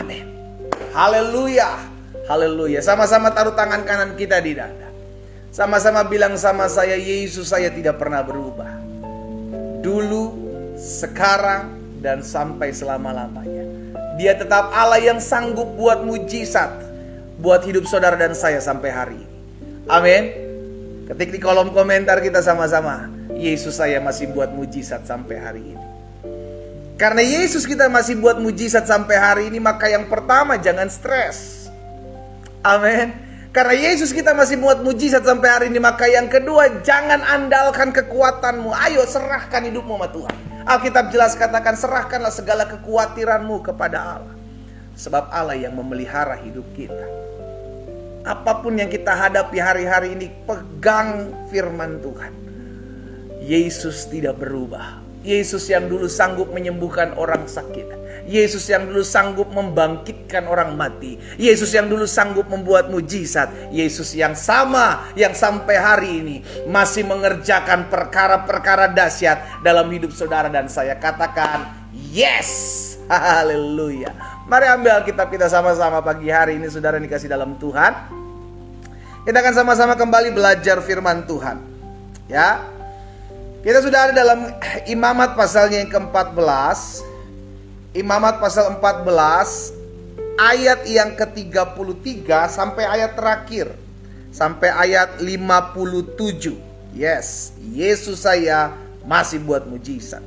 Amin. Haleluya. Haleluya. Sama-sama taruh tangan kanan kita di dada. Sama-sama bilang sama saya, Yesus saya tidak pernah berubah. Dulu, sekarang, dan sampai selama-lamanya. Dia tetap Allah yang sanggup buat mujizat, buat hidup saudara dan saya sampai hari ini. Amin. Ketik di kolom komentar kita sama-sama, Yesus saya masih buat mujizat sampai hari ini. Karena Yesus kita masih buat mujizat sampai hari ini, maka yang pertama jangan stres. Amin. Karena Yesus kita masih buat mujizat sampai hari ini, maka yang kedua jangan andalkan kekuatanmu. Ayo serahkan hidupmu sama Tuhan. Alkitab jelas katakan, serahkanlah segala kekhawatiranmu kepada Allah. Sebab Allah yang memelihara hidup kita. Apapun yang kita hadapi hari-hari ini, pegang firman Tuhan. Yesus tidak berubah. Yesus yang dulu sanggup menyembuhkan orang sakit. Yesus yang dulu sanggup membangkitkan orang mati. Yesus yang dulu sanggup membuat mujizat. Yesus yang sama, yang sampai hari ini masih mengerjakan perkara-perkara dahsyat dalam hidup saudara dan saya. Katakan yes. Haleluya. Mari ambil Alkitab kita sama-sama pagi hari ini, saudara yang dikasih dalam Tuhan. Kita akan sama-sama kembali belajar firman Tuhan. Ya. Kita sudah ada dalam Imamat pasalnya yang ke-14. Imamat pasal 14 ayat yang ke-33 sampai ayat terakhir, sampai ayat 57. Yes, Yesus saya masih buat mujizat.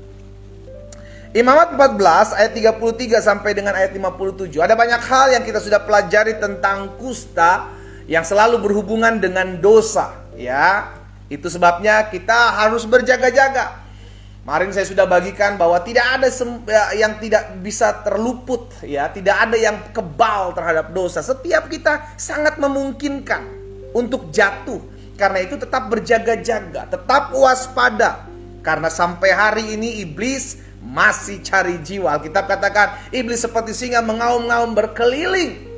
Imamat 14 ayat 33 sampai dengan ayat 57. Ada banyak hal yang kita sudah pelajari tentang kusta yang selalu berhubungan dengan dosa, ya. Itu sebabnya kita harus berjaga-jaga. Kemarin saya sudah bagikan bahwa tidak ada yang tidak bisa terluput, ya, tidak ada yang kebal terhadap dosa. Setiap kita sangat memungkinkan untuk jatuh. Karena itu tetap berjaga-jaga, tetap waspada. Karena sampai hari ini iblis masih cari jiwa. Alkitab katakan iblis seperti singa mengaum-ngaum berkeliling,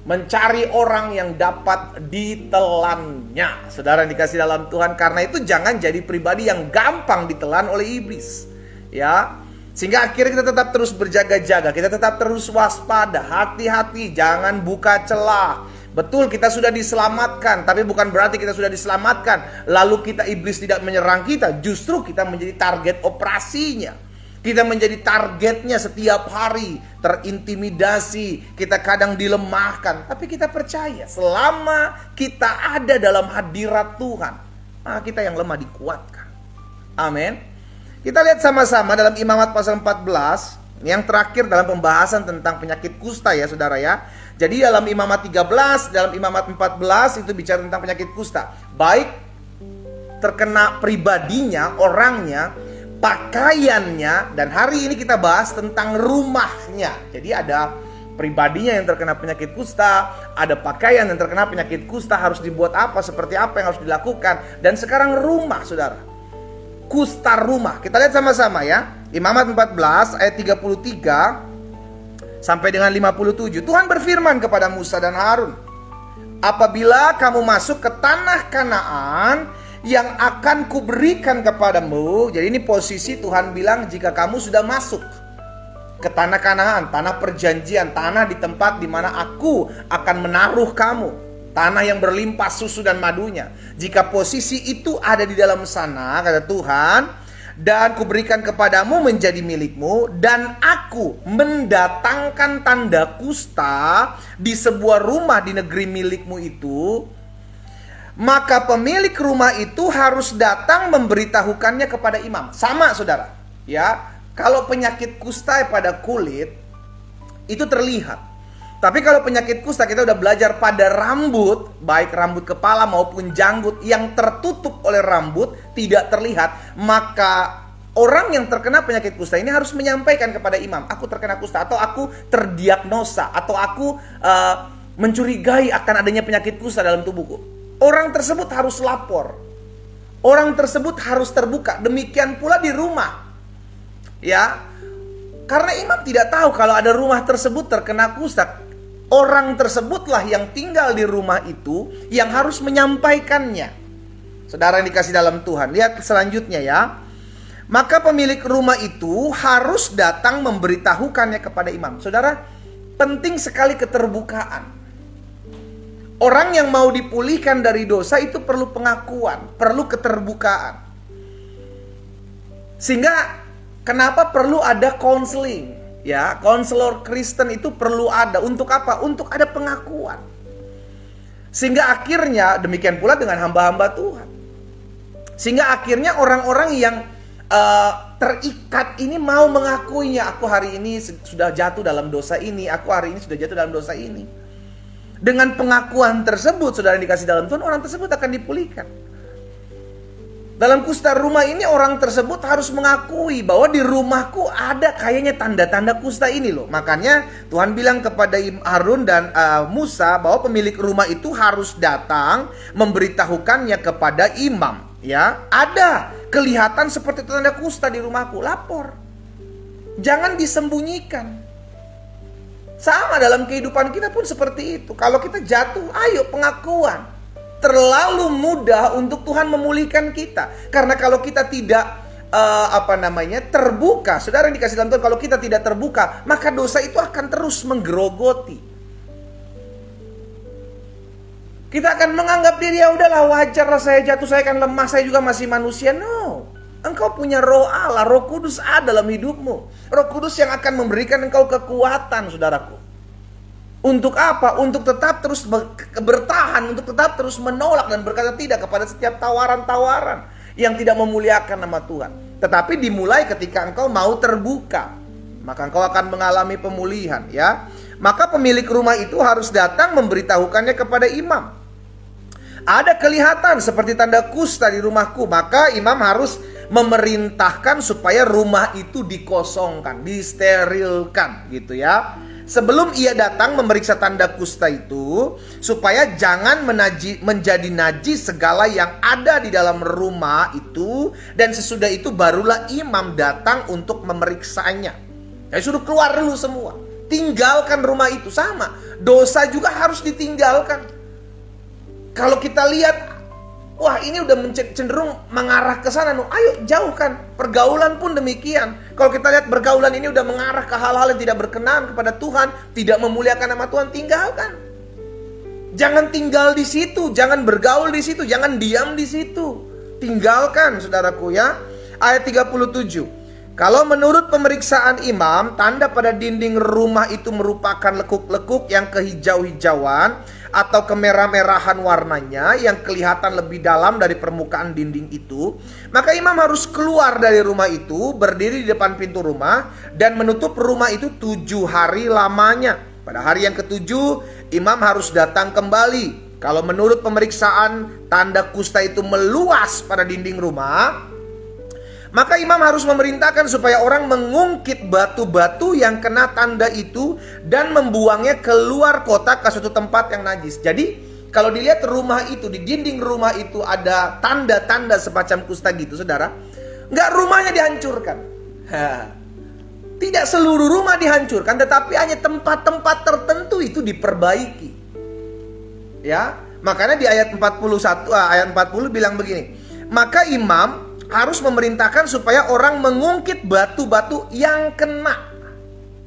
mencari orang yang dapat ditelannya. Saudara yang dikasih dalam Tuhan, karena itu jangan jadi pribadi yang gampang ditelan oleh iblis, ya. Sehingga akhirnya kita tetap terus berjaga-jaga, kita tetap terus waspada, hati-hati, jangan buka celah. Betul kita sudah diselamatkan, tapi bukan berarti kita sudah diselamatkan lalu iblis tidak menyerang kita. Justru kita menjadi target operasinya. Kita menjadi targetnya setiap hari, terintimidasi, kita kadang dilemahkan. Tapi kita percaya selama kita ada dalam hadirat Tuhan, maka kita yang lemah dikuatkan. Amin. Kita lihat sama-sama dalam Imamat pasal 14, yang terakhir dalam pembahasan tentang penyakit kusta, ya saudara ya. Jadi dalam Imamat 13, dalam Imamat 14 itu bicara tentang penyakit kusta. Baik terkena pribadinya, orangnya, pakaiannya, dan hari ini kita bahas tentang rumahnya. Jadi ada pribadinya yang terkena penyakit kusta, ada pakaian yang terkena penyakit kusta, harus dibuat apa, seperti apa yang harus dilakukan. Dan sekarang rumah, saudara, kusta rumah. Kita lihat sama-sama ya, Imamat 14 ayat 33 sampai dengan 57. Tuhan berfirman kepada Musa dan Harun, apabila kamu masuk ke tanah Kanaan yang akan kuberikan kepadamu. Jadi ini posisi Tuhan bilang jika kamu sudah masuk ke tanah Kanaan, tanah perjanjian, tanah di tempat di mana aku akan menaruh kamu, tanah yang berlimpah susu dan madunya. Jika posisi itu ada di dalam sana, kata Tuhan, dan kuberikan kepadamu menjadi milikmu, dan aku mendatangkan tanda kusta di sebuah rumah di negeri milikmu itu, maka pemilik rumah itu harus datang memberitahukannya kepada imam. Sama saudara, ya. Kalau penyakit kusta pada kulit itu terlihat. Tapi kalau penyakit kusta kita udah belajar pada rambut, baik rambut kepala maupun janggut yang tertutup oleh rambut tidak terlihat, maka orang yang terkena penyakit kusta ini harus menyampaikan kepada imam, aku terkena kusta, atau aku terdiagnosa, atau aku mencurigai akan adanya penyakit kusta dalam tubuhku. Orang tersebut harus lapor. Orang tersebut harus terbuka. Demikian pula di rumah. Ya. Karena imam tidak tahu kalau ada rumah tersebut terkena kusta. Orang tersebutlah yang tinggal di rumah itu yang harus menyampaikannya. Saudara yang dikasih dalam Tuhan, lihat selanjutnya ya. Maka pemilik rumah itu harus datang memberitahukannya kepada imam. Saudara, penting sekali keterbukaan. Orang yang mau dipulihkan dari dosa itu perlu pengakuan, perlu keterbukaan. Sehingga kenapa perlu ada konseling? Ya, konselor Kristen itu perlu ada. Untuk apa? Untuk ada pengakuan. Sehingga akhirnya demikian pula dengan hamba-hamba Tuhan. Sehingga akhirnya orang-orang yang terikat ini mau mengakuinya. Aku hari ini sudah jatuh dalam dosa ini. Aku hari ini sudah jatuh dalam dosa ini. Dengan pengakuan tersebut, saudara yang dikasih dalam Tuhan, orang tersebut akan dipulihkan. Dalam kusta rumah ini orang tersebut harus mengakui bahwa di rumahku ada kayaknya tanda-tanda kusta ini loh. Makanya Tuhan bilang kepada Harun dan Musa bahwa pemilik rumah itu harus datang memberitahukannya kepada imam. Ya, ada kelihatan seperti tanda kusta di rumahku, lapor. Jangan disembunyikan. Sama dalam kehidupan kita pun seperti itu. Kalau kita jatuh, ayo pengakuan. Terlalu mudah untuk Tuhan memulihkan kita. Karena kalau kita tidak terbuka, saudara yang dikasih dalam Tuhan, kalau kita tidak terbuka, maka dosa itu akan terus menggerogoti. Kita akan menganggap diri, ya udahlah, wajar lah saya jatuh, saya kan lemah, saya juga masih manusia. No. Engkau punya Roh Allah, Roh Kudus ada dalam hidupmu. Roh Kudus yang akan memberikan engkau kekuatan, saudaraku. Untuk apa? Untuk tetap terus bertahan, untuk tetap terus menolak dan berkata tidak kepada setiap tawaran-tawaran yang tidak memuliakan nama Tuhan. Tetapi dimulai ketika engkau mau terbuka, maka engkau akan mengalami pemulihan, ya. Maka pemilik rumah itu harus datang memberitahukannya kepada imam. Ada kelihatan seperti tanda kusta di rumahku, maka imam harus memerintahkan supaya rumah itu dikosongkan, disterilkan gitu ya. Sebelum ia datang memeriksa tanda kusta itu, supaya jangan menjadi najis segala yang ada di dalam rumah itu. Dan sesudah itu barulah imam datang untuk memeriksanya. Ya, suruh keluar dulu semua. Tinggalkan rumah itu. Sama, dosa juga harus ditinggalkan. Kalau kita lihat, wah ini udah cenderung mengarah ke sana, ayo jauhkan. Pergaulan pun demikian. Kalau kita lihat pergaulan ini udah mengarah ke hal-hal yang tidak berkenan kepada Tuhan, tidak memuliakan nama Tuhan, tinggalkan. Jangan tinggal di situ, jangan bergaul di situ, jangan diam di situ. Tinggalkan, saudaraku ya. Ayat 37. Kalau menurut pemeriksaan imam, tanda pada dinding rumah itu merupakan lekuk-lekuk yang kehijau-hijauan atau kemerah-merahan warnanya yang kelihatan lebih dalam dari permukaan dinding itu, maka imam harus keluar dari rumah itu, berdiri di depan pintu rumah dan menutup rumah itu 7 hari lamanya. Pada hari yang ke-7 imam harus datang kembali. Kalau menurut pemeriksaan tanda kusta itu meluas pada dinding rumah, maka imam harus memerintahkan supaya orang mengungkit batu-batu yang kena tanda itu dan membuangnya keluar kota ke suatu tempat yang najis. Jadi kalau dilihat rumah itu, di dinding rumah itu ada tanda-tanda semacam kusta gitu, saudara, nggak rumahnya dihancurkan. Tidak seluruh rumah dihancurkan, tetapi hanya tempat-tempat tertentu itu diperbaiki. Ya, makanya di ayat 40 bilang begini. Maka imam harus memerintahkan supaya orang mengungkit batu-batu yang kena.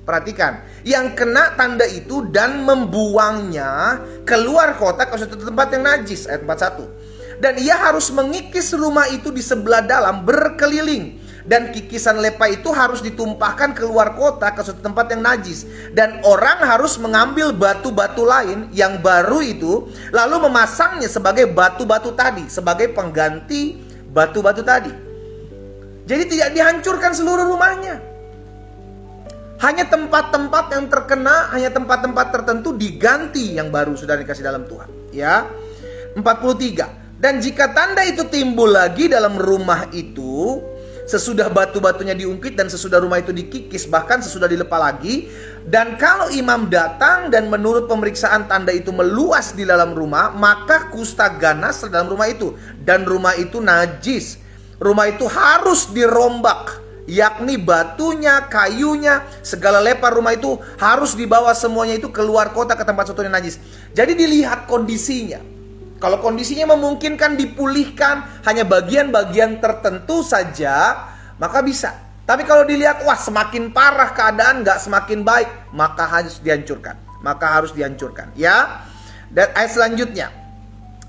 Perhatikan, yang kena tanda itu dan membuangnya keluar kota ke suatu tempat yang najis. Ayat 41. Dan ia harus mengikis rumah itu di sebelah dalam berkeliling. Dan kikisan lepa itu harus ditumpahkan keluar kota ke suatu tempat yang najis. Dan orang harus mengambil batu-batu lain yang baru itu, lalu memasangnya sebagai batu-batu tadi, sebagai pengganti batu-batu tadi. Jadi tidak dihancurkan seluruh rumahnya. Hanya tempat-tempat yang terkena, hanya tempat-tempat tertentu diganti yang baru, sudah dikasih dalam Tuhan. Ya. 43. Dan jika tanda itu timbul lagi dalam rumah itu, sesudah batu-batunya diungkit dan sesudah rumah itu dikikis, bahkan sesudah dilepa lagi, dan kalau imam datang dan menurut pemeriksaan tanda itu meluas di dalam rumah, maka kusta ganas dalam rumah itu dan rumah itu najis. Rumah itu harus dirombak, yakni batunya, kayunya, segala lepa rumah itu harus dibawa semuanya itu keluar kota ke tempat suatu yang najis. Jadi dilihat kondisinya. Kalau kondisinya memungkinkan dipulihkan hanya bagian-bagian tertentu saja, maka bisa. Tapi kalau dilihat, wah semakin parah keadaan, nggak semakin baik, maka harus dihancurkan. Maka harus dihancurkan. Ya. Dan ayat selanjutnya,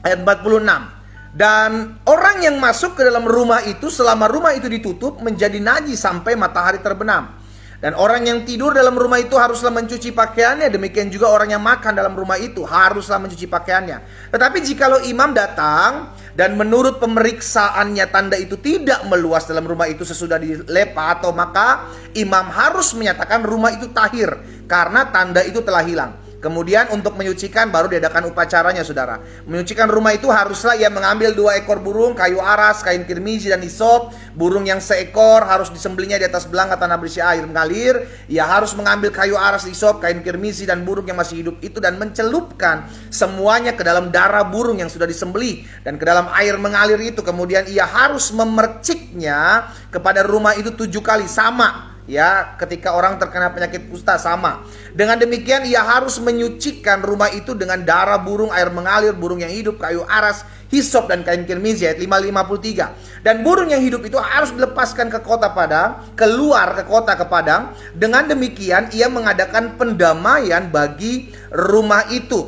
ayat 46. Dan orang yang masuk ke dalam rumah itu selama rumah itu ditutup menjadi najis sampai matahari terbenam. Dan orang yang tidur dalam rumah itu haruslah mencuci pakaiannya. Demikian juga orang yang makan dalam rumah itu haruslah mencuci pakaiannya. Tetapi jikalau imam datang dan menurut pemeriksaannya tanda itu tidak meluas dalam rumah itu sesudah dilepa, atau maka imam harus menyatakan rumah itu tahir karena tanda itu telah hilang. Kemudian untuk menyucikan baru diadakan upacaranya, saudara. Menyucikan rumah itu haruslah ia mengambil 2 ekor burung, kayu aras, kain kirmizi dan hisop. Burung yang seekor harus disembelihnya di atas belanga tanah berisi air mengalir. Ia harus mengambil kayu aras, hisop, kain kirmizi dan burung yang masih hidup itu dan mencelupkan semuanya ke dalam darah burung yang sudah disembelih dan ke dalam air mengalir itu. Kemudian ia harus memerciknya kepada rumah itu 7 kali, sama. Ya, ketika orang terkena penyakit kusta sama. Dengan demikian ia harus menyucikan rumah itu dengan darah burung, air mengalir, burung yang hidup, kayu aras, hisop dan kain kirmizi. Ayat 553. Dan burung yang hidup itu harus dilepaskan ke kota padang, keluar ke kota ke padang. Dengan demikian ia mengadakan pendamaian bagi rumah itu.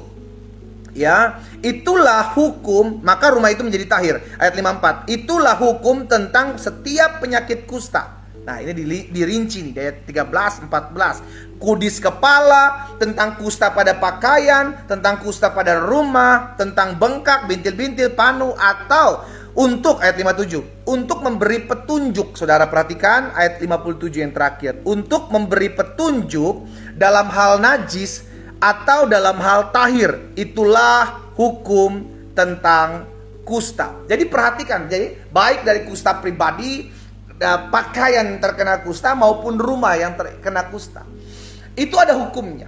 Ya, itulah hukum, maka rumah itu menjadi tahir. Ayat 54. Itulah hukum tentang setiap penyakit kusta. Nah, ini dirinci nih, ayat 13, 14. Kudis kepala, tentang kusta pada pakaian, tentang kusta pada rumah, tentang bengkak, bintil-bintil, panu, atau untuk, ayat 57, untuk memberi petunjuk. Saudara perhatikan ayat 57 yang terakhir. Untuk memberi petunjuk dalam hal najis atau dalam hal tahir. Itulah hukum tentang kusta. Jadi perhatikan, jadi baik dari kusta pribadi, pakaian terkena kusta maupun rumah yang terkena kusta, itu ada hukumnya.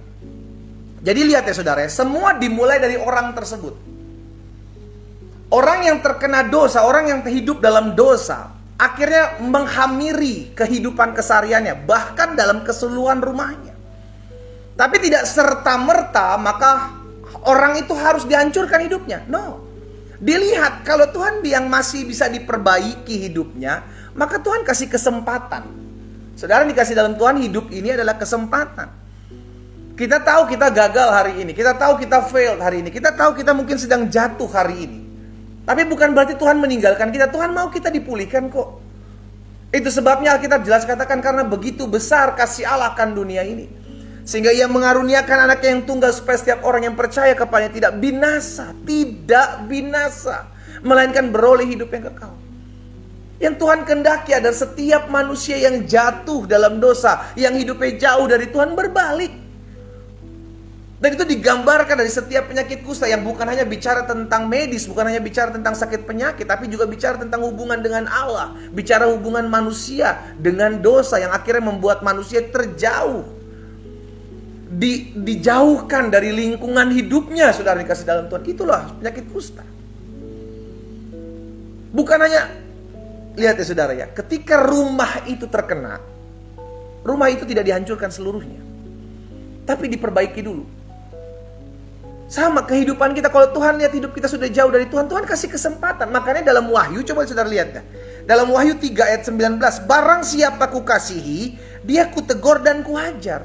Jadi lihat ya saudara, semua dimulai dari orang tersebut. Orang yang terkena dosa, orang yang hidup dalam dosa, akhirnya menghamiri kehidupan kesehariannya, bahkan dalam keseluruhan rumahnya. Tapi tidak serta-merta maka orang itu harus dihancurkan hidupnya. No. Dilihat kalau Tuhan yang masih bisa diperbaiki hidupnya, maka Tuhan kasih kesempatan. Saudara dikasih dalam Tuhan, hidup ini adalah kesempatan. Kita tahu kita gagal hari ini, kita tahu kita failed hari ini, kita tahu kita mungkin sedang jatuh hari ini. Tapi bukan berarti Tuhan meninggalkan kita. Tuhan mau kita dipulihkan kok. Itu sebabnya Alkitab jelas katakan, karena begitu besar kasih Allah akan dunia ini, sehingga ia mengaruniakan anaknya yang tunggal supaya setiap orang yang percaya kepadanya tidak binasa, melainkan beroleh hidup yang kekal. Yang Tuhan kehendaki adalah setiap manusia yang jatuh dalam dosa, yang hidupnya jauh dari Tuhan, berbalik. Dan itu digambarkan dari setiap penyakit kusta, yang bukan hanya bicara tentang medis, bukan hanya bicara tentang sakit penyakit, tapi juga bicara tentang hubungan dengan Allah, bicara hubungan manusia dengan dosa yang akhirnya membuat manusia terjauh, dijauhkan dari lingkungan hidupnya. Saudara dikasih dalam Tuhan, itulah penyakit kusta. Bukan hanya, lihat ya saudara ya, ketika rumah itu terkena, rumah itu tidak dihancurkan seluruhnya, tapi diperbaiki dulu. Sama kehidupan kita, kalau Tuhan lihat hidup kita sudah jauh dari Tuhan, Tuhan kasih kesempatan. Makanya dalam Wahyu, coba saudara lihat ya, dalam Wahyu 3 ayat 19, barang siapa kukasihi, dia kutegur dan kuhajar.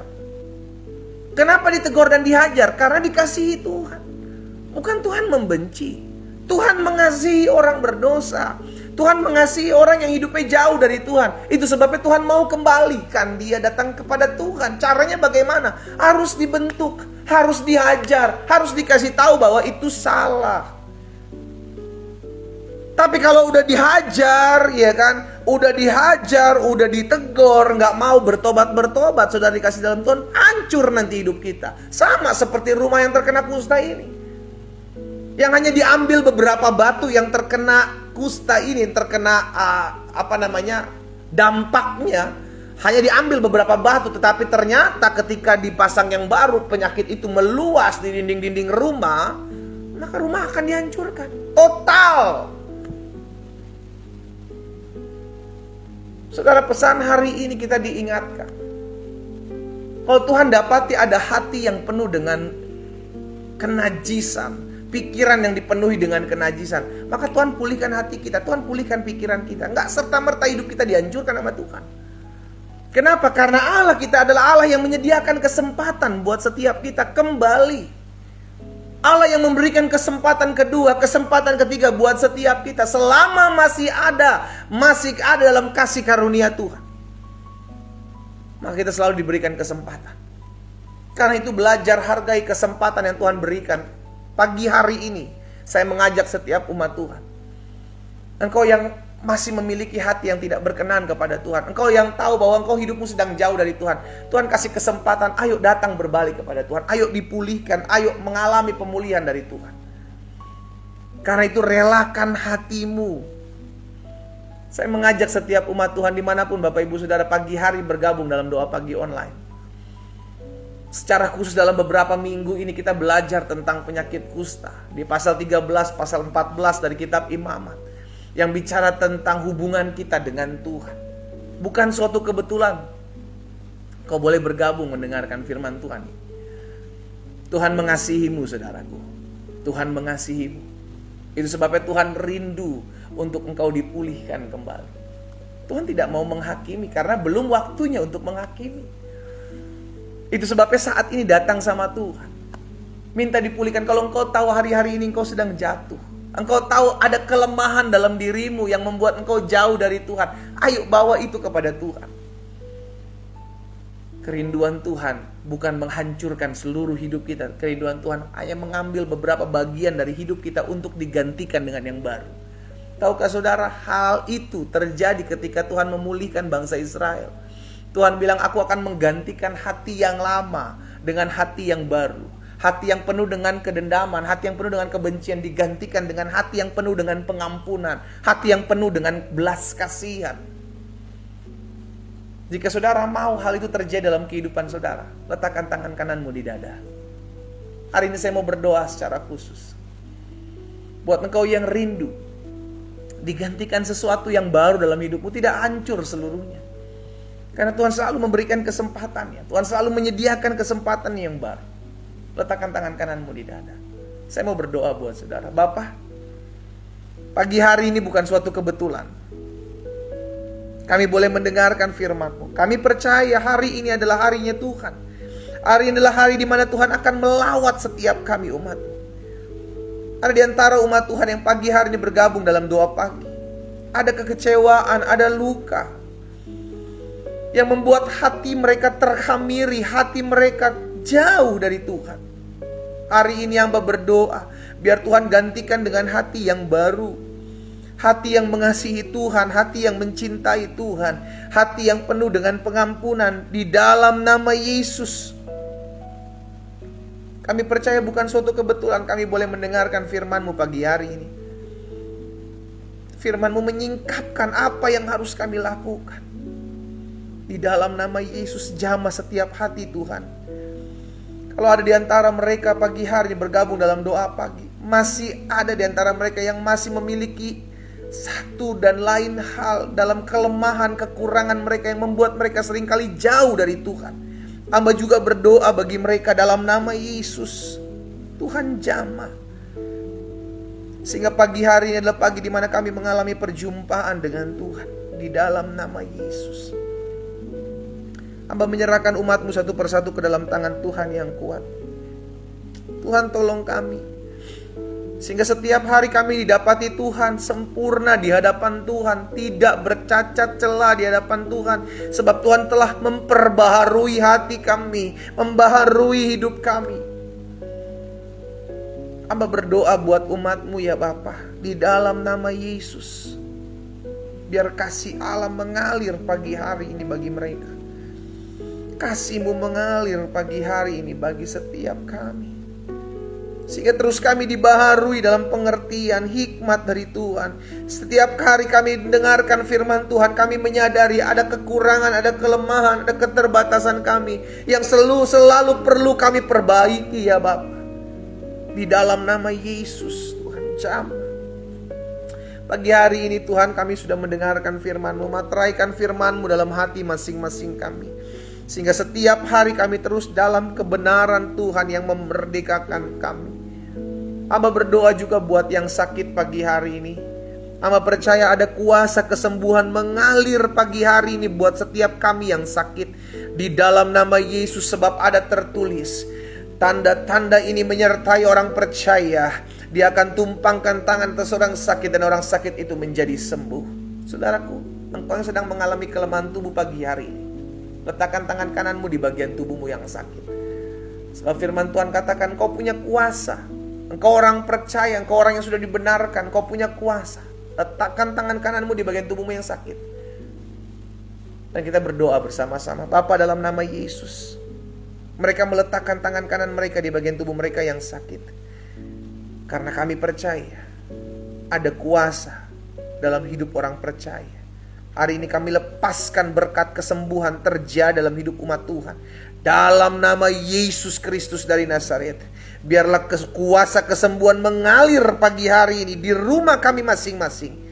Kenapa ditegur dan dihajar? Karena dikasihi Tuhan. Bukan Tuhan membenci. Tuhan mengasihi orang berdosa. Tuhan mengasihi orang yang hidupnya jauh dari Tuhan. Itu sebabnya Tuhan mau kembalikan dia datang kepada Tuhan. Caranya bagaimana? Harus dibentuk, harus dihajar, harus dikasih tahu bahwa itu salah. Tapi kalau udah dihajar, ya kan, udah dihajar, udah ditegur, nggak mau bertobat, saudara dikasih dalam Tuhan, hancur nanti hidup kita. Sama seperti rumah yang terkena kusta ini, yang hanya diambil beberapa batu yang terkena kusta ini, terkena dampaknya, hanya diambil beberapa batu, tetapi ternyata ketika dipasang yang baru, penyakit itu meluas di dinding-dinding rumah, maka rumah akan dihancurkan total. Saudara, pesan hari ini kita diingatkan, kalau Tuhan dapati ada hati yang penuh dengan kenajisan, pikiran yang dipenuhi dengan kenajisan, maka Tuhan pulihkan hati kita, Tuhan pulihkan pikiran kita. Nggak serta-merta hidup kita dihancurkan sama Tuhan. Kenapa? Karena Allah kita adalah Allah yang menyediakan kesempatan buat setiap kita kembali. Allah yang memberikan kesempatan kedua, kesempatan ketiga buat setiap kita selama masih ada dalam kasih karunia Tuhan. Maka kita selalu diberikan kesempatan. Karena itu belajar hargai kesempatan yang Tuhan berikan. Pagi hari ini saya mengajak setiap umat Tuhan. Engkau yang masih memiliki hati yang tidak berkenan kepada Tuhan, engkau yang tahu bahwa engkau hidupmu sedang jauh dari Tuhan, Tuhan kasih kesempatan, ayo datang berbalik kepada Tuhan, ayo dipulihkan, ayo mengalami pemulihan dari Tuhan. Karena itu relakan hatimu. Saya mengajak setiap umat Tuhan dimanapun Bapak Ibu Saudara pagi hari bergabung dalam doa pagi online. Secara khusus dalam beberapa minggu ini kita belajar tentang penyakit kusta. Di pasal 13, pasal 14 dari kitab Imamat, yang bicara tentang hubungan kita dengan Tuhan. Bukan suatu kebetulan kau boleh bergabung mendengarkan firman Tuhan. Tuhan mengasihimu saudaraku. Tuhan mengasihimu. Itu sebabnya Tuhan rindu untuk engkau dipulihkan kembali. Tuhan tidak mau menghakimi karena belum waktunya untuk menghakimi. Itu sebabnya saat ini datang sama Tuhan. Minta dipulihkan. Kalau engkau tahu hari-hari ini engkau sedang jatuh, engkau tahu ada kelemahan dalam dirimu yang membuat engkau jauh dari Tuhan, ayo bawa itu kepada Tuhan. Kerinduan Tuhan bukan menghancurkan seluruh hidup kita. Kerinduan Tuhan hanya mengambil beberapa bagian dari hidup kita untuk digantikan dengan yang baru. Tahukah saudara, hal itu terjadi ketika Tuhan memulihkan bangsa Israel. Tuhan bilang, aku akan menggantikan hati yang lama dengan hati yang baru. Hati yang penuh dengan kedendaman, hati yang penuh dengan kebencian digantikan dengan hati yang penuh dengan pengampunan, hati yang penuh dengan belas kasihan. Jika saudara mau hal itu terjadi dalam kehidupan saudara, letakkan tangan kananmu di dada. Hari ini saya mau berdoa secara khusus buat engkau yang rindu digantikan sesuatu yang baru dalam hidupmu, tidak hancur seluruhnya. Karena Tuhan selalu memberikan kesempatannya, Tuhan selalu menyediakan kesempatan yang baru. Letakkan tangan kananmu di dada. Saya mau berdoa buat saudara. Bapa, pagi hari ini bukan suatu kebetulan kami boleh mendengarkan firman-Mu. Kami percaya hari ini adalah harinya Tuhan. Hari ini adalah hari di mana Tuhan akan melawat setiap kami umat-Mu. Ada di antara umat Tuhan yang pagi hari ini bergabung dalam doa pagi. Ada kekecewaan, ada luka yang membuat hati mereka terkhamiri, hati mereka jauh dari Tuhan. Hari ini hamba berdoa, biar Tuhan gantikan dengan hati yang baru. Hati yang mengasihi Tuhan, hati yang mencintai Tuhan, hati yang penuh dengan pengampunan di dalam nama Yesus. Kami percaya bukan suatu kebetulan kami boleh mendengarkan firman-Mu pagi hari ini. Firman-Mu menyingkapkan apa yang harus kami lakukan. Di dalam nama Yesus, jamah setiap hati Tuhan. Kalau ada di antara mereka pagi hari bergabung dalam doa pagi, masih ada di antara mereka yang masih memiliki satu dan lain hal dalam kelemahan, kekurangan mereka yang membuat mereka seringkali jauh dari Tuhan. Hamba juga berdoa bagi mereka dalam nama Yesus. Tuhan jamah. Sehingga pagi hari ini adalah pagi di mana kami mengalami perjumpaan dengan Tuhan. Di dalam nama Yesus. Hamba menyerahkan umat-Mu satu persatu ke dalam tangan Tuhan yang kuat. Tuhan tolong kami. Sehingga setiap hari kami didapati Tuhan sempurna di hadapan Tuhan. Tidak bercacat celah di hadapan Tuhan. Sebab Tuhan telah memperbaharui hati kami. Membaharui hidup kami. Hamba berdoa buat umat-Mu ya Bapa. Di dalam nama Yesus. Biar kasih Allah mengalir pagi hari ini bagi mereka. Kasih-Mu mengalir pagi hari ini bagi setiap kami. Sehingga terus kami dibaharui dalam pengertian hikmat dari Tuhan. Setiap hari kami mendengarkan firman Tuhan, kami menyadari ada kekurangan, ada kelemahan, ada keterbatasan kami yang selalu perlu kami perbaiki ya Bapa. Di dalam nama Yesus Tuhan jamah. Pagi hari ini Tuhan kami sudah mendengarkan firman-Mu, materaikan firman-Mu dalam hati masing-masing kami. Sehingga setiap hari kami terus dalam kebenaran Tuhan yang memerdekakan kami. Hamba berdoa juga buat yang sakit pagi hari ini. Hamba percaya ada kuasa kesembuhan mengalir pagi hari ini buat setiap kami yang sakit. Di dalam nama Yesus, sebab ada tertulis, tanda-tanda ini menyertai orang percaya. Dia akan tumpangkan tangan atas orang sakit dan orang sakit itu menjadi sembuh. Saudaraku, engkau yang sedang mengalami kelemahan tubuh pagi hari ini, letakkan tangan kananmu di bagian tubuhmu yang sakit. Sebab firman Tuhan katakan, kau punya kuasa. Engkau orang percaya, engkau orang yang sudah dibenarkan, kau punya kuasa. Letakkan tangan kananmu di bagian tubuhmu yang sakit. Dan kita berdoa bersama-sama. Bapa, dalam nama Yesus, mereka meletakkan tangan kanan mereka di bagian tubuh mereka yang sakit. Karena kami percaya ada kuasa dalam hidup orang percaya. Hari ini kami lepaskan berkat kesembuhan terjadi dalam hidup umat Tuhan. Dalam nama Yesus Kristus dari Nazaret, biarlah kuasa kesembuhan mengalir pagi hari ini di rumah kami masing-masing.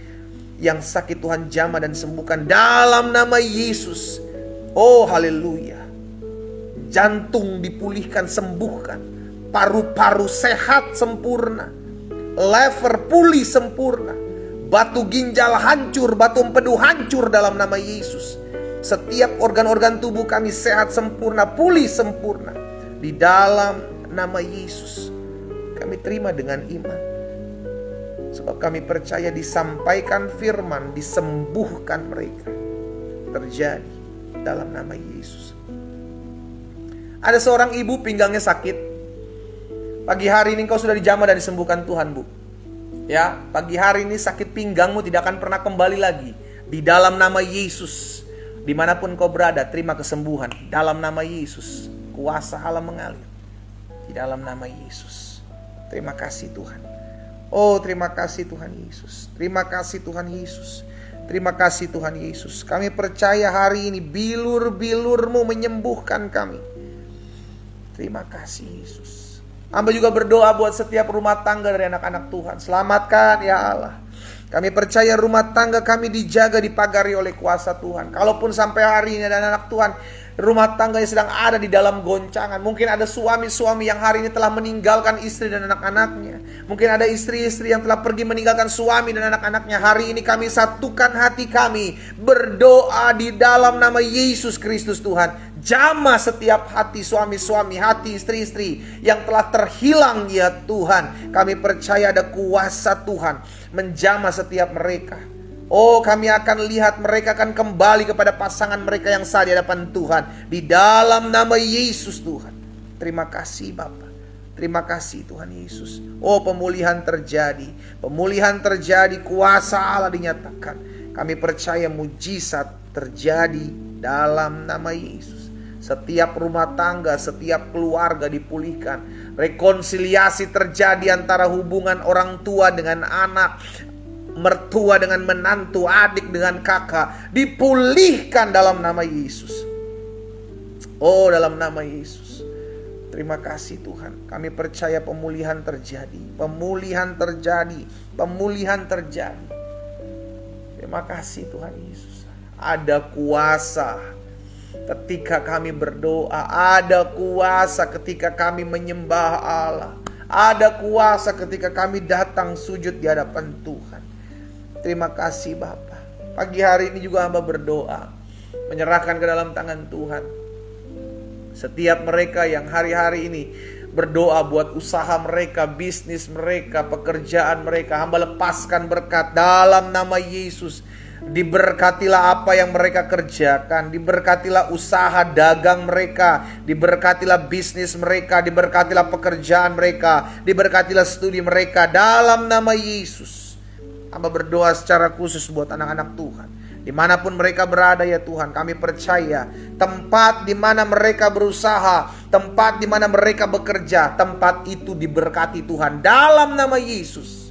Yang sakit Tuhan jamah dan sembuhkan dalam nama Yesus. Oh haleluya. Jantung dipulihkan, sembuhkan. Paru-paru sehat sempurna. Lever pulih sempurna. Batu ginjal hancur, batu empedu hancur dalam nama Yesus. Setiap organ-organ tubuh kami sehat sempurna, pulih sempurna. Di dalam nama Yesus kami terima dengan iman. Sebab kami percaya disampaikan firman, disembuhkan mereka. Terjadi dalam nama Yesus. Ada seorang ibu pinggangnya sakit. Pagi hari ini kau sudah dijamah dan disembuhkan Tuhan, Bu. Ya, pagi hari ini sakit pinggangmu tidak akan pernah kembali lagi. Di dalam nama Yesus. Dimanapun kau berada, terima kesembuhan. Dalam nama Yesus, kuasa Allah mengalir. Di dalam nama Yesus. Terima kasih Tuhan. Oh, terima kasih Tuhan Yesus. Terima kasih Tuhan Yesus. Terima kasih Tuhan Yesus. Kami percaya hari ini bilur-bilur-Mu menyembuhkan kami. Terima kasih Yesus. Hamba juga berdoa buat setiap rumah tangga dari anak-anak Tuhan. Selamatkan ya Allah. Kami percaya rumah tangga kami dijaga, dipagari oleh kuasa Tuhan. Kalaupun sampai hari ini ada anak Tuhan, rumah tangga yang sedang ada di dalam goncangan. Mungkin ada suami-suami yang hari ini telah meninggalkan istri dan anak-anaknya. Mungkin ada istri-istri yang telah pergi meninggalkan suami dan anak-anaknya. Hari ini kami satukan hati kami, berdoa di dalam nama Yesus Kristus Tuhan. Jamah setiap hati suami-suami, hati istri-istri yang telah terhilang ya Tuhan. Kami percaya ada kuasa Tuhan menjamah setiap mereka. Oh, kami akan lihat mereka akan kembali kepada pasangan mereka yang sah di hadapan Tuhan. Di dalam nama Yesus Tuhan. Terima kasih Bapa. Terima kasih Tuhan Yesus. Oh, pemulihan terjadi. Pemulihan terjadi, kuasa Allah dinyatakan. Kami percaya mujizat terjadi dalam nama Yesus. Setiap rumah tangga, setiap keluarga dipulihkan. Rekonsiliasi terjadi antara hubungan orang tua dengan anak, mertua dengan menantu, adik dengan kakak. Dipulihkan dalam nama Yesus. Oh, dalam nama Yesus. Terima kasih Tuhan. Kami percaya pemulihan terjadi. Pemulihan terjadi. Pemulihan terjadi. Terima kasih Tuhan Yesus. Ada kuasa ketika kami berdoa, ada kuasa ketika kami menyembah Allah, ada kuasa ketika kami datang sujud di hadapan Tuhan. Terima kasih Bapa. Pagi hari ini juga hamba berdoa, menyerahkan ke dalam tangan Tuhan setiap mereka yang hari-hari ini berdoa buat usaha mereka, bisnis mereka, pekerjaan mereka. Hamba lepaskan berkat dalam nama Yesus. Diberkatilah apa yang mereka kerjakan. Diberkatilah usaha dagang mereka. Diberkatilah bisnis mereka. Diberkatilah pekerjaan mereka. Diberkatilah studi mereka dalam nama Yesus. Hamba berdoa secara khusus buat anak-anak Tuhan. Dimanapun mereka berada ya Tuhan, kami percaya tempat di mana mereka berusaha, tempat di mana mereka bekerja, tempat itu diberkati Tuhan dalam nama Yesus.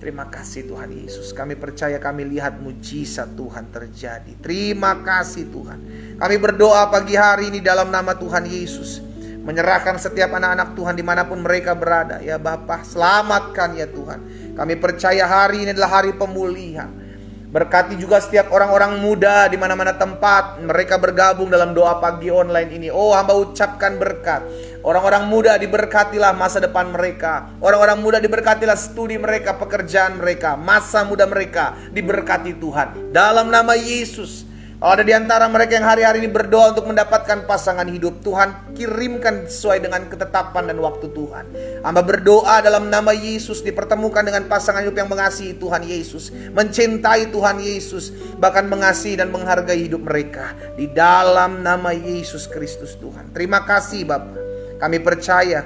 Terima kasih Tuhan Yesus. Kami percaya kami lihat mujizat Tuhan terjadi. Terima kasih Tuhan. Kami berdoa pagi hari ini dalam nama Tuhan Yesus. Menyerahkan setiap anak-anak Tuhan dimanapun mereka berada. Ya Bapa, selamatkan ya Tuhan. Kami percaya hari ini adalah hari pemulihan. Berkati juga setiap orang-orang muda di mana-mana tempat mereka bergabung dalam doa pagi online ini. Oh, hamba ucapkan berkat. Orang-orang muda diberkatilah masa depan mereka. Orang-orang muda diberkatilah studi mereka, pekerjaan mereka, masa muda mereka diberkati Tuhan. Dalam nama Yesus. Kalau ada di antara mereka yang hari-hari ini berdoa untuk mendapatkan pasangan hidup, Tuhan kirimkan sesuai dengan ketetapan dan waktu Tuhan. Hamba berdoa dalam nama Yesus dipertemukan dengan pasangan hidup yang mengasihi Tuhan Yesus, mencintai Tuhan Yesus, bahkan mengasihi dan menghargai hidup mereka. Di dalam nama Yesus Kristus Tuhan. Terima kasih Bapa. Kami percaya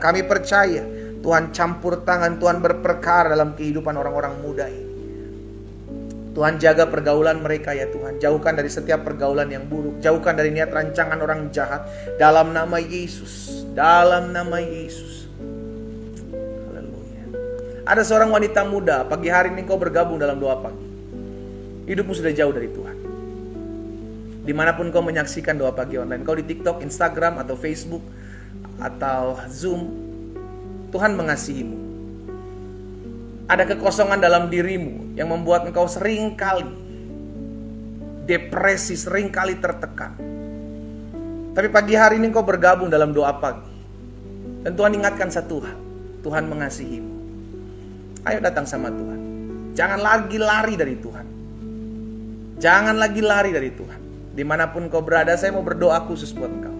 Tuhan campur tangan, Tuhan berperkara dalam kehidupan orang-orang muda ini. Tuhan jaga pergaulan mereka ya Tuhan. Jauhkan dari setiap pergaulan yang buruk. Jauhkan dari niat rancangan orang jahat. Dalam nama Yesus. Dalam nama Yesus. Haleluya. Ada seorang wanita muda. Pagi hari ini kau bergabung dalam doa pagi. Hidupmu sudah jauh dari Tuhan. Dimanapun kau menyaksikan doa pagi online. Kau di TikTok, Instagram, atau Facebook, atau Zoom. Tuhan mengasihimu. Ada kekosongan dalam dirimu yang membuat engkau seringkali depresi, seringkali tertekan. Tapi pagi hari ini engkau bergabung dalam doa pagi. Dan Tuhan ingatkan satu hal, Tuhan mengasihimu. Ayo datang sama Tuhan. Jangan lagi lari dari Tuhan. Jangan lagi lari dari Tuhan. Dimanapun kau berada, saya mau berdoa khusus buat engkau.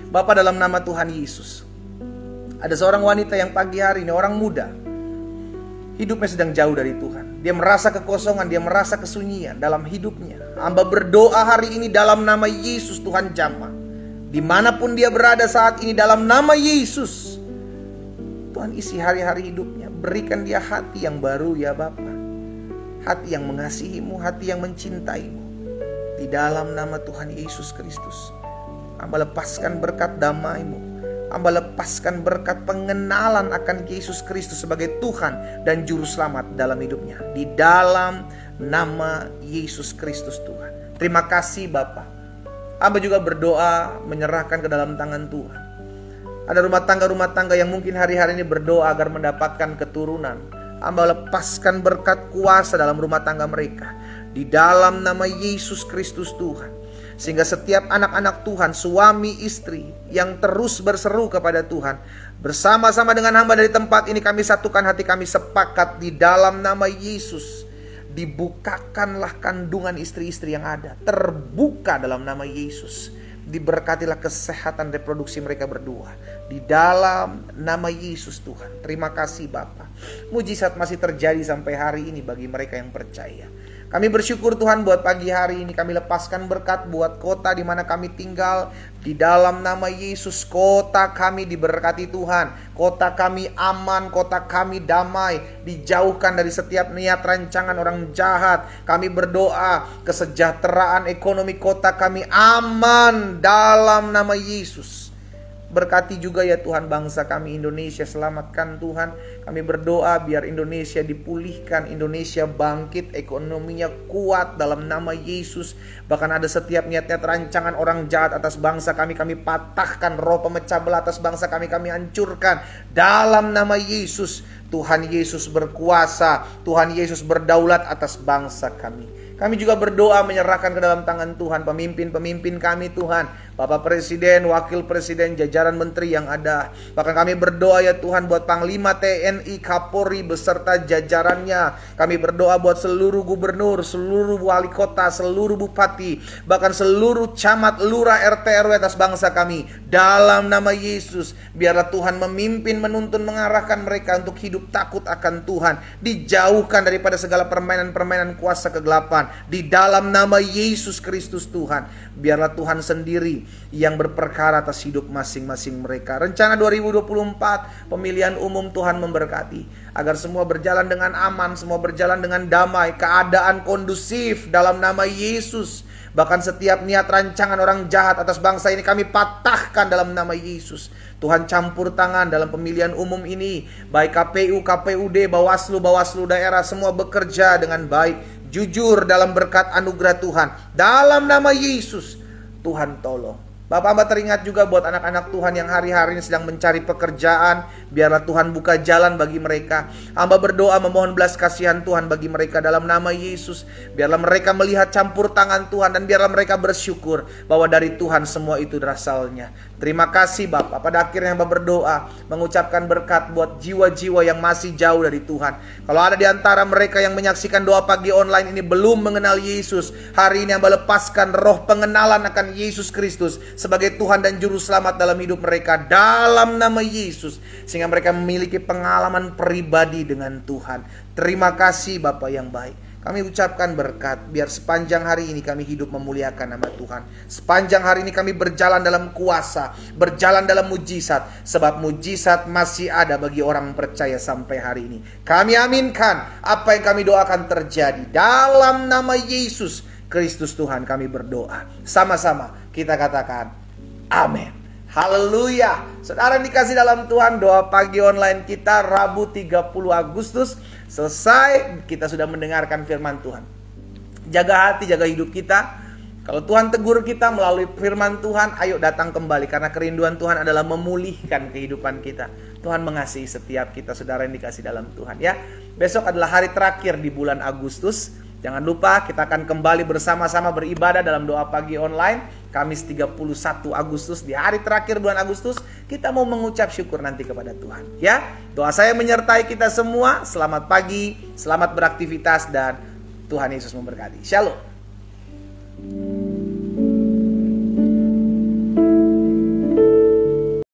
Bapa, dalam nama Tuhan Yesus, ada seorang wanita yang pagi hari ini, orang muda, hidupnya sedang jauh dari Tuhan. Dia merasa kekosongan, dia merasa kesunyian dalam hidupnya. Hamba berdoa hari ini dalam nama Yesus, Tuhan jamah. Dimanapun dia berada saat ini, dalam nama Yesus, Tuhan isi hari-hari hidupnya. Berikan dia hati yang baru ya Bapa. Hati yang mengasihimu, hati yang mencintaimu. Di dalam nama Tuhan Yesus Kristus, hamba lepaskan berkat damai-Mu. Hamba lepaskan berkat pengenalan akan Yesus Kristus sebagai Tuhan dan Juru Selamat dalam hidupnya. Di dalam nama Yesus Kristus Tuhan. Terima kasih Bapa. Hamba juga berdoa menyerahkan ke dalam tangan Tuhan. Ada rumah tangga yang mungkin hari-hari ini berdoa agar mendapatkan keturunan. Hamba lepaskan berkat kuasa dalam rumah tangga mereka. Di dalam nama Yesus Kristus Tuhan. Sehingga setiap anak-anak Tuhan, suami istri yang terus berseru kepada Tuhan, bersama-sama dengan hamba dari tempat ini kami satukan hati kami, sepakat di dalam nama Yesus. Dibukakanlah kandungan istri-istri yang ada, terbuka dalam nama Yesus. Diberkatilah kesehatan reproduksi mereka berdua. Di dalam nama Yesus Tuhan. Terima kasih Bapa. Mujizat masih terjadi sampai hari ini bagi mereka yang percaya. Kami bersyukur Tuhan buat pagi hari ini. Kami lepaskan berkat buat kota di mana kami tinggal. Di dalam nama Yesus, kota kami diberkati Tuhan. Kota kami aman, kota kami damai. Dijauhkan dari setiap niat rancangan orang jahat. Kami berdoa kesejahteraan ekonomi kota kami aman dalam nama Yesus. Berkati juga ya Tuhan bangsa kami Indonesia, selamatkan Tuhan. Kami berdoa biar Indonesia dipulihkan, Indonesia bangkit, ekonominya kuat dalam nama Yesus. Bahkan ada setiap niat-niat rancangan orang jahat atas bangsa kami patahkan. Roh pemecah belah atas bangsa kami hancurkan dalam nama Yesus. Tuhan Yesus berkuasa, Tuhan Yesus berdaulat atas bangsa kami. Kami juga berdoa menyerahkan ke dalam tangan Tuhan pemimpin-pemimpin kami Tuhan. Bapak Presiden, Wakil Presiden, jajaran menteri yang ada. Bahkan kami berdoa ya Tuhan buat Panglima TNI, Kapolri beserta jajarannya. Kami berdoa buat seluruh gubernur, seluruh wali kota, seluruh bupati, bahkan seluruh camat, lurah, RT, RW atas bangsa kami. Dalam nama Yesus, biarlah Tuhan memimpin, menuntun, mengarahkan mereka untuk hidup takut akan Tuhan. Dijauhkan daripada segala permainan-permainan kuasa kegelapan. Di dalam nama Yesus Kristus Tuhan, biarlah Tuhan sendiri yang berperkara atas hidup masing-masing mereka. Rencana 2024 pemilihan umum Tuhan memberkati agar semua berjalan dengan aman, semua berjalan dengan damai, keadaan kondusif dalam nama Yesus. Bahkan setiap niat rancangan orang jahat atas bangsa ini kami patahkan dalam nama Yesus. Tuhan campur tangan dalam pemilihan umum ini. Baik KPU, KPUD, Bawaslu daerah semua bekerja dengan baik, jujur dalam berkat anugerah Tuhan. Dalam nama Yesus, Tuhan tolong. Bapak hamba teringat juga buat anak-anak Tuhan yang hari-hari ini sedang mencari pekerjaan. Biarlah Tuhan buka jalan bagi mereka. Hamba berdoa memohon belas kasihan Tuhan bagi mereka dalam nama Yesus. Biarlah mereka melihat campur tangan Tuhan, dan biarlah mereka bersyukur bahwa dari Tuhan semua itu berasalnya. Terima kasih Bapak. Pada akhirnya hamba berdoa mengucapkan berkat buat jiwa-jiwa yang masih jauh dari Tuhan. Kalau ada di antara mereka yang menyaksikan doa pagi online ini belum mengenal Yesus, hari ini hamba lepaskan roh pengenalan akan Yesus Kristus sebagai Tuhan dan Juru Selamat dalam hidup mereka dalam nama Yesus, sehingga mereka memiliki pengalaman pribadi dengan Tuhan. Terima kasih Bapa yang baik. Kami ucapkan berkat, biar sepanjang hari ini kami hidup memuliakan nama Tuhan. Sepanjang hari ini kami berjalan dalam kuasa, berjalan dalam mujizat, sebab mujizat masih ada bagi orang percaya sampai hari ini. Kami aminkan apa yang kami doakan terjadi dalam nama Yesus Kristus Tuhan. Kami berdoa sama-sama, kita katakan amin. Haleluya. Saudara dikasih dalam Tuhan, doa pagi online kita Rabu 30 Agustus selesai. Kita sudah mendengarkan firman Tuhan. Jaga hati, jaga hidup kita. Kalau Tuhan tegur kita melalui firman Tuhan, ayo datang kembali, karena kerinduan Tuhan adalah memulihkan kehidupan kita. Tuhan mengasihi setiap kita, saudara yang dikasih dalam Tuhan ya. Besok adalah hari terakhir di bulan Agustus. Jangan lupa kita akan kembali bersama-sama beribadah dalam doa pagi online Kamis 31 Agustus. Di hari terakhir bulan Agustus kita mau mengucap syukur nanti kepada Tuhan ya. Doa saya menyertai kita semua. Selamat pagi, selamat beraktivitas, dan Tuhan Yesus memberkati. Shalom.